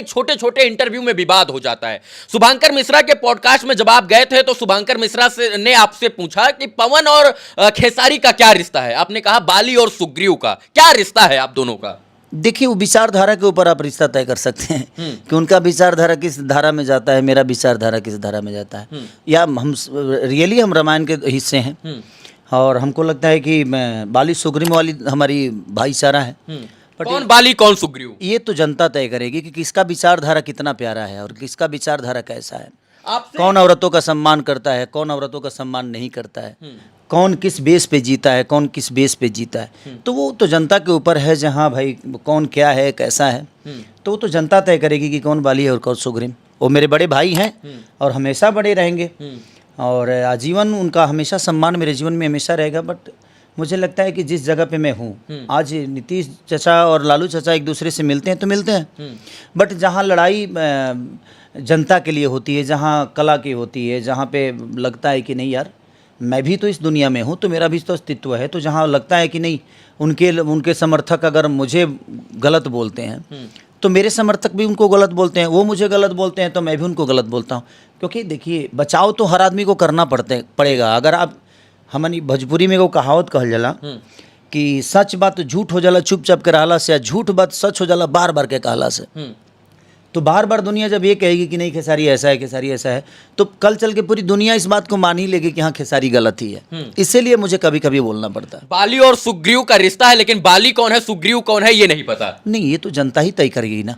छोटे छोटे इंटरव्यू में विवाद हो जाता है। शुभंकर मिश्रा के पॉडकास्ट में जब आप गए थे तो शुभंकर मिश्रा ने आपसे पूछा कि पवन और खेसारी का क्या रिश्ता है। आपने कहा बाली और सुग्रीव का। क्या रिश्ता है आप दोनों का? देखिए, वो विचारधारा के ऊपर आप रिश्ता तय कर सकते हैं कि उनका विचारधारा किस धारा में जाता है, मेरा विचारधारा किस धारा में जाता है। या हम रियली हम रामायण के हिस्से हैं और हमको लगता है कि बाली सुग्रीव वाली हमारी भाईचारा है। कौन बाली कौन सुग्रीव, ये तो जनता तय करेगी कि किसका विचारधारा कितना प्यारा है और किसका विचारधारा कैसा है। कौन औरतों का सम्मान करता है, कौन औरतों का सम्मान नहीं करता है, कौन किस बेस पे जीता है, कौन किस बेस पे जीता है, तो वो तो जनता के ऊपर है। जहाँ भाई कौन क्या है कैसा है तो वो तो जनता तय करेगी कि कौन बाली है और कौन सुग्रीव। वो मेरे बड़े भाई हैं और हमेशा बड़े रहेंगे और आजीवन उनका हमेशा सम्मान मेरे जीवन में हमेशा रहेगा। बट मुझे लगता है कि जिस जगह पे मैं हूँ आज, नीतीश चाचा और लालू चाचा एक दूसरे से मिलते हैं तो मिलते हैं, बट जहाँ लड़ाई जनता के लिए होती है, जहाँ कला की होती है, जहाँ पे लगता है कि नहीं यार मैं भी तो इस दुनिया में हूँ तो मेरा भी तो अस्तित्व है, तो जहाँ लगता है कि नहीं उनके समर्थक अगर मुझे गलत बोलते हैं तो मेरे समर्थक भी उनको गलत बोलते हैं, वो मुझे गलत बोलते हैं तो मैं भी उनको गलत बोलता हूँ। क्योंकि देखिए, बचाव तो हर आदमी को करना पड़ेगा। अगर आप हमनी भोजपुरी में वो कहावत कहल जाला कि सच बात झूठ हो जाला चुपचाप के रहला से, या झूठ बात सच हो जाला बार बार के कहला से। तो बार बार दुनिया जब ये कहेगी कि नहीं खेसारी ऐसा है, खेसारी ऐसा है, तो कल चल के पूरी दुनिया इस बात को मान ही लेगी कि हाँ खेसारी गलत ही है। इसीलिए मुझे कभी कभी बोलना पड़ता है। बाली और सुग्रीव का रिश्ता है, लेकिन बाली कौन है सुग्रीव कौन है ये नहीं पता। नहीं, ये तो जनता ही तय करेगी ना।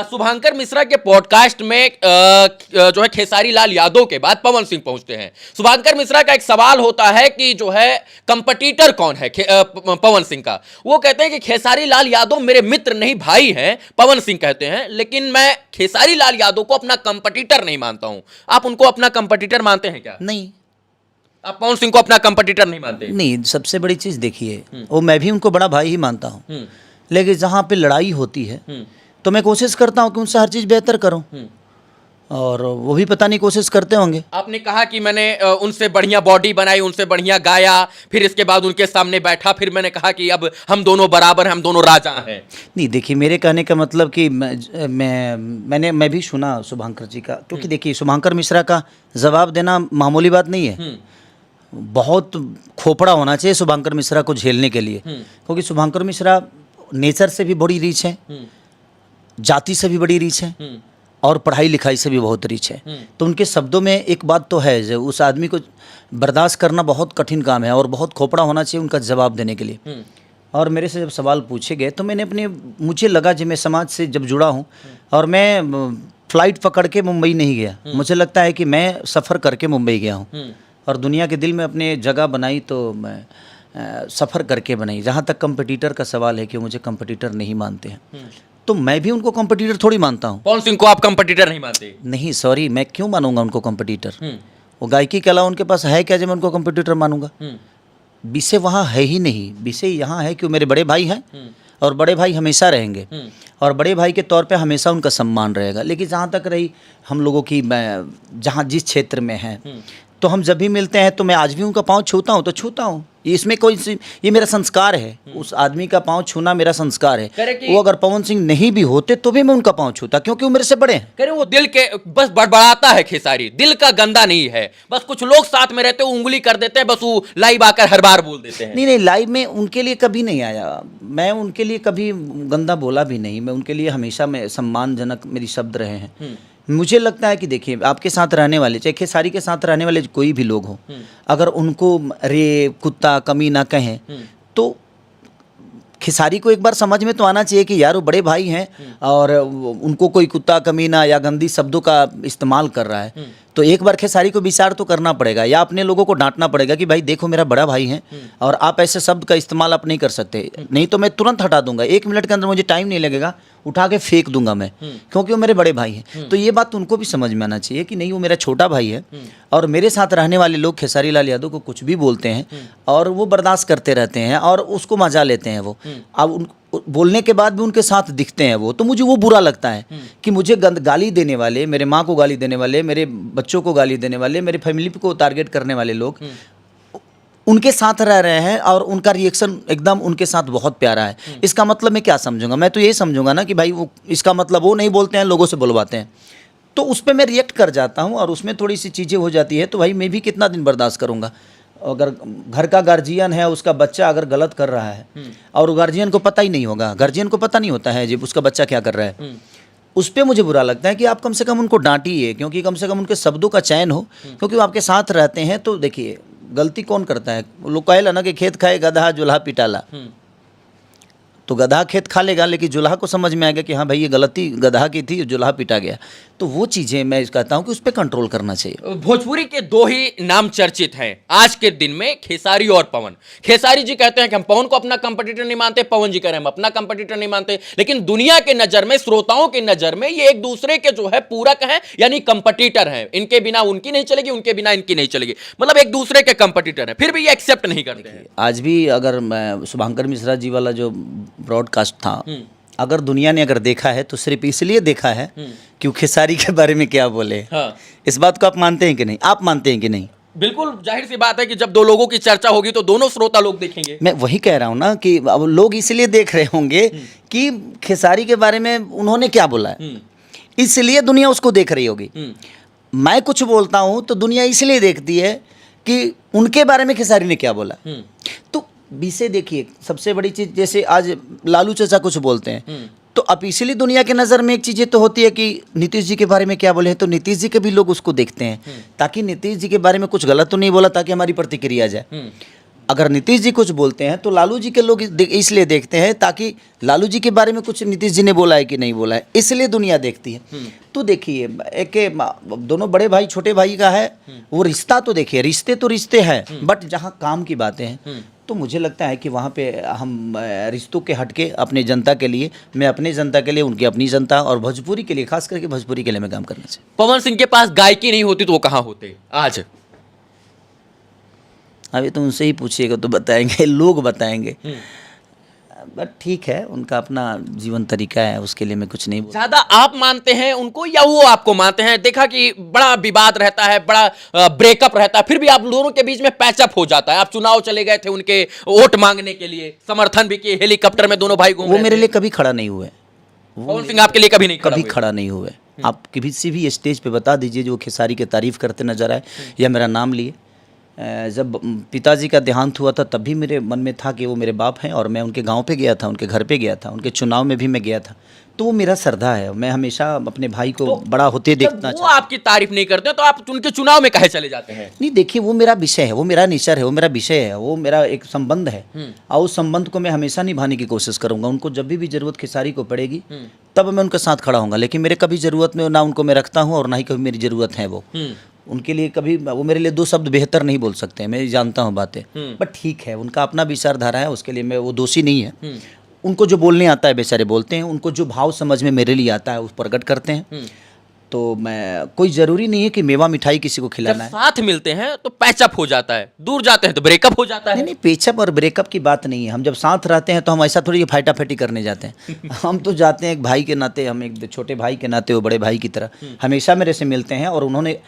शुभंकर मिश्रा के पॉडकास्ट में जो है खेसारी लाल यादव के बाद पवन सिंह पहुंचते हैं। शुभंकर मिश्रा का एक सवाल होता है कि जो है कंपटीटर कौन है पवन सिंह का। वो कहते हैं कि खेसारी लाल यादव मेरे मित्र नहीं भाई हैं, पवन सिंह कहते हैं, लेकिन मैं खेसारी लाल यादव को अपना कंपटीटर नहीं मानता हूं। आप उनको अपना कंपटीटर मानते हैं क्या? नहीं। आप पवन सिंह को अपना कंपटीटर नहीं मानते? नहीं, सबसे बड़ी चीज देखिए, वो मैं भी उनको बड़ा भाई ही मानता हूँ, लेकिन जहाँ पे लड़ाई होती है तो मैं कोशिश करता हूँ कि उनसे हर चीज़ बेहतर करूँ और वो भी पता नहीं कोशिश करते होंगे। आपने कहा कि मैंने उनसे बढ़िया बॉडी बनाई, उनसे बढ़िया गाया, फिर इसके बाद उनके सामने बैठा, फिर मैंने कहा कि अब हम दोनों बराबर हैं, हम दोनों राजा हैं। नहीं, देखिए, मेरे कहने का मतलब कि मैं भी सुना शुभंकर जी का, क्योंकि देखिए शुभंकर मिश्रा का जवाब देना मामूली बात नहीं है। बहुत खोपड़ा होना चाहिए शुभंकर मिश्रा को झेलने के लिए, क्योंकि शुभंकर मिश्रा नेचर से भी बड़ी रीच है, जाति से भी बड़ी रीच है और पढ़ाई लिखाई से भी बहुत रीच है। तो उनके शब्दों में एक बात तो है, जो उस आदमी को बर्दाश्त करना बहुत कठिन काम है और बहुत खोपड़ा होना चाहिए उनका जवाब देने के लिए। और मेरे से जब सवाल पूछे गए तो मैंने मुझे लगा जब मैं समाज से जब जुड़ा हूँ और मैं फ्लाइट पकड़ के मुंबई नहीं गया, मुझे लगता है कि मैं सफ़र करके मुंबई गया हूँ और दुनिया के दिल में अपने जगह बनाई तो मैं सफ़र करके बनाई। जहाँ तक कंपटीटर का सवाल है कि मुझे कंपटीटर नहीं मानते हैं, तो मैं भी उनको कंपटीटर थोड़ी मानता हूँ। पवन सिंह को आप कंपटीटर नहीं मानते? नहीं, सॉरी, मैं क्यों मानूंगा उनको कंपटीटर? वो गायकी के अलावा उनके पास है क्या जो मैं उनको कंपटीटर मानूंगा? विषय वहाँ है ही नहीं। विषय यहाँ है कि वो मेरे बड़े भाई हैं और बड़े भाई हमेशा रहेंगे और बड़े भाई के तौर पे हमेशा उनका सम्मान रहेगा। लेकिन जहाँ तक रही हम लोगों की, जहाँ जिस क्षेत्र में है, तो हम जब भी मिलते हैं तो मैं आज भी उनका पाँव छूता हूँ तो छूता हूँ। इसमें कोई, ये मेरा संस्कार है, उस आदमी का पाँव छूना मेरा संस्कार है। वो अगर पवन सिंह नहीं भी होते तो भी मैं उनका पाँव छूता, क्योंकि वो मेरे से बड़े हैं। कह रहे वो दिल के बस बड़बड़ाता है खेसारी, दिल का गंदा नहीं है। बस कुछ लोग साथ में रहते हैं, उंगली कर देते हैं, बस वो लाइव आकर हर बार बोल देते हैं। नहीं, लाइव में उनके लिए कभी नहीं आया, मैं उनके लिए कभी गंदा बोला भी नहीं। मैं उनके लिए हमेशा में सम्मानजनक मेरी शब्द रहे हैं। मुझे लगता है कि देखिए, आपके साथ रहने वाले, चाहे खेसारी के साथ रहने वाले कोई भी लोग हों, अगर उनको रे कुत्ता कमी ना कहें तो खेसारी को एक बार समझ में तो आना चाहिए कि यार वो बड़े भाई हैं और उनको कोई कुत्ता कमीना या गंदी शब्दों का इस्तेमाल कर रहा है, तो एक बार खेसारी को विचार तो करना पड़ेगा या अपने लोगों को डांटना पड़ेगा कि भाई देखो मेरा बड़ा भाई है और आप ऐसे शब्द का इस्तेमाल आप नहीं कर सकते, नहीं तो मैं तुरंत हटा दूंगा। 1 मिनट के अंदर मुझे टाइम नहीं लगेगा, उठा के फेंक दूंगा मैं, क्योंकि वो मेरे बड़े भाई हैं। तो ये बात उनको भी समझ में आना चाहिए कि नहीं, वो मेरा छोटा भाई है और मेरे साथ रहने वाले लोग खेसारी लाल यादव को कुछ भी बोलते हैं और वो बर्दाश्त करते रहते हैं और उसको मजा लेते हैं। वो अब बोलने के बाद भी उनके साथ दिखते हैं वो, तो मुझे वो बुरा लगता है कि मुझे गाली देने वाले, मेरे माँ को गाली देने वाले, मेरे बच्चों को गाली देने वाले, मेरी फैमिली को टारगेट करने वाले लोग उनके साथ रह रहे हैं और उनका रिएक्शन एकदम उनके साथ बहुत प्यारा है। इसका मतलब मैं क्या समझूंगा? मैं तो यही समझूंगा ना कि भाई वो, इसका मतलब वो नहीं बोलते हैं, लोगों से बुलवाते हैं, तो उस पर मैं रिएक्ट कर जाता हूँ और उसमें थोड़ी सी चीज़ें हो जाती है। तो भाई मैं भी कितना दिन बर्दाश्त करूँगा? अगर घर का गार्जियन है, उसका बच्चा अगर गलत कर रहा है और गार्जियन को पता ही नहीं होगा, गार्जियन को पता नहीं होता है जब उसका बच्चा क्या कर रहा है, उस पर मुझे बुरा लगता है कि आप कम से कम उनको डांटिए, क्योंकि कम से कम उनके शब्दों का चयन हो, क्योंकि वो आपके साथ रहते हैं। तो देखिए गलती कौन करता है? लोग कहेला ना कि खेत खाए गधा जुल्हा पिटाला, तो गधा खेत खा लेगा, लेकिन जुल्हा को समझ में आएगा कि हाँ भाई ये गलती गधा की थी, जुल्हा पिटा गया। तो वो चीज़ें मैं कहता हूँ कि उस पर कंट्रोल करना चाहिए। भोजपुरी के दो ही नाम चर्चित हैं आज के दिन में, खेसारी और पवन। खेसारी जी कहते हैं कि हम पवन को अपना कंपटीटर नहीं मानते, पवन जी कह रहे हैं हम अपना कंपटीटर नहीं मानते, लेकिन दुनिया के नजर में, श्रोताओं की नजर में ये एक दूसरे के जो है पूरक हैं, यानी कंपटीटर हैं। इनके बिना उनकी नहीं चलेगी, उनके बिना इनकी नहीं चलेगी, मतलब एक दूसरे के कंपटीटर हैं, फिर भी ये एक्सेप्ट नहीं करते हैं। आज भी अगर मैं शुभंकर मिश्रा जी वाला जो ब्रॉडकास्ट था, अगर दुनिया ने अगर देखा है तो सिर्फ इसलिए देखा है कि वो खेसारी के बारे में क्या बोले। हाँ। इस बात को आप मानते हैं कि नहीं? आप मानते हैं कि नहीं? बिल्कुल जाहिर सी बात है कि जब दो लोगों की चर्चा होगी तो दोनों श्रोता लोग देखेंगे। मैं वही कह रहा हूँ ना कि अब लोग इसलिए देख रहे होंगे कि खेसारी के बारे में उन्होंने क्या बोला है, इसलिए दुनिया उसको देख रही होगी। मैं कुछ बोलता हूँ तो दुनिया इसलिए देखती है कि उनके बारे में खेसारी ने क्या बोला। तो विषय देखिए, सबसे बड़ी चीज़, जैसे आज लालू चाचा कुछ बोलते हैं तो अब इसीलिए दुनिया के नज़र में एक चीज़ें तो होती है कि नीतीश जी के बारे में क्या बोले हैं, तो नीतीश जी के भी लोग उसको देखते हैं ताकि नीतीश जी के बारे में कुछ गलत तो नहीं बोला, ताकि हमारी प्रतिक्रिया जाए। अगर नीतीश जी कुछ बोलते हैं तो लालू जी के लोग इसलिए देखते हैं ताकि लालू जी के बारे में कुछ नीतीश जी ने बोला है कि नहीं बोला है, इसलिए दुनिया देखती है। तो देखिए एक दोनों बड़े भाई छोटे भाई का है वो रिश्ता, तो देखिए रिश्ते तो रिश्ते हैं, बट जहाँ काम की बातें हैं तो मुझे लगता है कि वहाँ पे हम रिश्तों के हटके अपने जनता के लिए, मैं अपने जनता के लिए, उनकी अपनी जनता, और भोजपुरी के लिए, खास करके भोजपुरी के लिए मैं काम करना चाहिए। पवन सिंह के पास गायकी नहीं होती तो वो कहाँ होते आज? अभी तो उनसे ही पूछिएगा तो बताएंगे, लोग बताएंगे। बट ठीक है, उनका अपना जीवन तरीका है, उसके लिए मैं कुछ नहीं बोल। ज्यादा आप मानते हैं उनको या वो आपको मानते हैं? देखा कि बड़ा विवाद रहता है, बड़ा ब्रेकअप रहता है, फिर भी आप दोनों के बीच में पैचअप हो जाता है। आप चुनाव चले गए थे उनके वोट मांगने के लिए, समर्थन भी किए, हेलीकॉप्टर में दोनों भाई घूम रहे थे। वो मेरे लिए कभी खड़ा नहीं हुए। पवन सिंह आपके लिए कभी नहीं कभी खड़ा नहीं हुए। आप किसी भी स्टेज पे बता दीजिए जो खेसारी की तारीफ करते नजर आए या मेरा नाम लिए। जब पिताजी का देहांत हुआ था तब भी मेरे मन में था कि वो मेरे बाप हैं, और मैं उनके गांव पे गया था, उनके घर पे गया था, उनके चुनाव में भी मैं गया था। तो वो मेरा श्रद्धा है, मैं हमेशा अपने भाई को तो बड़ा होते देखना चाहता हूं। वो आपकी तारीफ नहीं करते तो आप उनके चुनाव में काहे चले जाते हैं? नहीं, देखिए वो मेरा विषय है, वो मेरा नेचर है, वो मेरा विषय है, वो मेरा एक संबंध है, और उस संबंध को मैं हमेशा निभाने की कोशिश करूंगा। उनको जब भी जरूरत खेसारी को पड़ेगी तब मैं उनके साथ खड़ा होऊंगा, लेकिन मेरे कभी ज़रूरत में ना उनको मैं रखता हूँ और ना ही कभी मेरी ज़रूरत है वो उनके लिए। कभी वो मेरे लिए दो शब्द बेहतर नहीं बोल सकते हैं, मैं जानता हूँ बातें, बट ठीक है, उनका अपना विचारधारा है, उसके लिए मैं, वो दोषी नहीं है। उनको जो बोलने आता है बेचारे बोलते हैं, उनको जो भाव समझ में मेरे लिए आता है उस प्रकट करते हैं। तो मैं, कोई ज़रूरी नहीं है कि मेवा मिठाई किसी को खिलाना है। साथ मिलते हैं तो पैचअप हो जाता है, दूर जाते हैं तो ब्रेकअप हो जाता है। नहीं, पैचअप और ब्रेकअप की बात नहीं है। हम जब साथ रहते हैं तो हम ऐसा थोड़ी फाइटा फाइटी करने जाते हैं। हम तो जाते हैं एक भाई के नाते, हम एक छोटे भाई के नाते, वो बड़े भाई की तरह हमेशा मेरे से मिलते हैं, और उन्होंने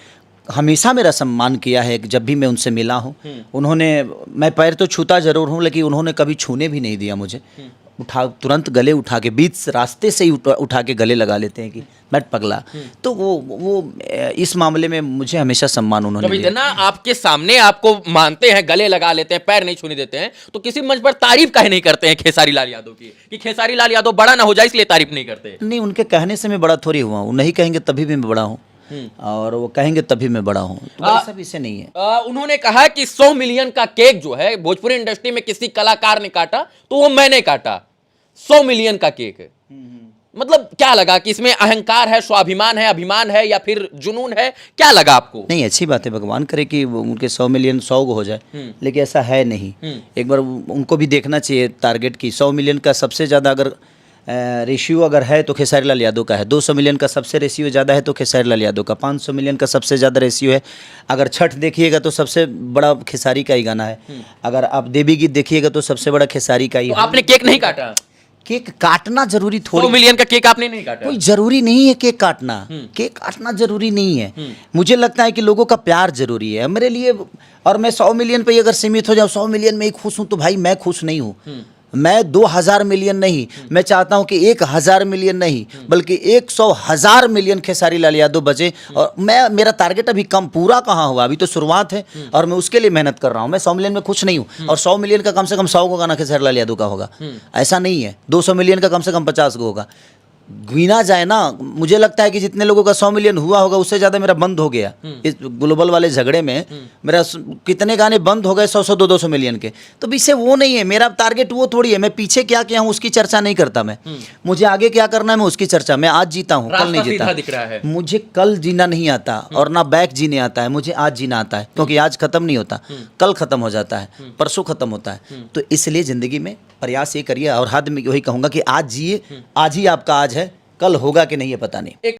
हमेशा मेरा सम्मान किया है। जब भी मैं उनसे मिला हूँ उन्होंने, मैं पैर तो छूता ज़रूर हूँ लेकिन उन्होंने कभी छूने भी नहीं दिया मुझे। तुरंत गले उठा के, बीच रास्ते से ही उठा के गले लगा लेते हैं कि बैठ पगला। तो वो इस मामले में मुझे हमेशा सम्मान उन्होंने दिया। ना आपके सामने आपको मानते हैं, गले लगा लेते हैं, पैर नहीं छूने देते हैं, तो किसी मंच पर तारीफ काहे नहीं करते हैं खेसारी लाल यादव की, कि खेसारी लाल यादव बड़ा ना हो जाए इसलिए तारीफ नहीं करते? नहीं, उनके कहने से मैं बड़ा थोड़ी हुआ हूँ। नहीं कहेंगे तभी भी मैं बड़ा हूँ, और वो कहेंगे तभी मैं बड़ा हूँ। ऐसा विषय नहीं है। उन्होंने कहा कि 100 मिलियन का केक जो है भोजपुरी इंडस्ट्री में किसी कलाकार ने काटा तो वो मैंने काटा। 100 मिलियन का केक है, मतलब क्या लगा कि इसमें अहंकार है, स्वाभिमान है, अभिमान है, या फिर जुनून है? क्या लगा आपको? नहीं, अच्छी बात है, भगवान करे कि उनके 100 मिलियन 100 हो जाए, लेकिन ऐसा है नहीं। एक बार उनको भी देखना चाहिए टारगेट की। 100 मिलियन का सबसे ज़्यादा अगर रेशियो अगर है तो खेसारी लाल यादव का है। 200 मिलियन का सबसे रेशियो ज़्यादा है तो खेसारी लाल यादव का। 500 मिलियन का सबसे ज़्यादा रेशियो है। अगर छठ देखिएगा तो सबसे बड़ा खेसारी का ही गाना है। अगर आप देवी गीत देखिएगा तो सबसे बड़ा खेसारी का ही। तो आपने केक नहीं काटा? केक काटना जरूरी 100 थोड़ी, मिलियन का केक आपने नहीं काटा। कोई जरूरी नहीं है केक काटना, केक काटना जरूरी नहीं है। मुझे लगता है कि लोगों का प्यार जरूरी है मेरे लिए। और मैं 100 मिलियन पे ही अगर सीमित हो जाऊं, 100 मिलियन में ही खुश हूं, तो भाई मैं खुश नहीं हूं। मैं 2000 मिलियन नहीं, मैं चाहता हूं कि 1000 मिलियन नहीं, बल्कि 100,000 मिलियन खेसारी लाल यादव बचे। और मेरा टारगेट अभी कम पूरा कहाँ हुआ, अभी तो शुरुआत है और मैं उसके लिए मेहनत कर रहा हूं। मैं 100 मिलियन में खुश नहीं हूं, और 100 मिलियन का कम से कम 100 को गाना खेसारी लाल यादव का होगा, ऐसा नहीं है। 200 मिलियन का कम से कम 50 को होगा, गिना जाए ना। मुझे लगता है कि जितने लोगों का 100 मिलियन हुआ होगा, उससे ज़्यादा मेरा बंद हो गया इस ग्लोबल वाले झगड़े में। मेरा कितने गाने बंद हो गए 100 200 मिलियन के। तो विषय वो नहीं है, मेरा टारगेट वो थोड़ी है। मैं पीछे क्या किया हूँ उसकी चर्चा नहीं करता मैं, मुझे आगे क्या करना है मैं उसकी चर्चा। मैं आज जीता हूँ, कल नहीं रास्ता सीधा जीता। दिख रहा है। मुझे कल जीना नहीं आता और ना बैक जीने आता है, मुझे आज जीना आता है। क्योंकि आज खत्म नहीं होता, कल खत्म हो जाता है, परसों खत्म होता है। तो इसलिए जिंदगी में प्रयास ये करिए, और हद में वही कहूँगा कि आज जिए, आज ही आपका आज है, कल होगा कि नहीं ये पता नहीं।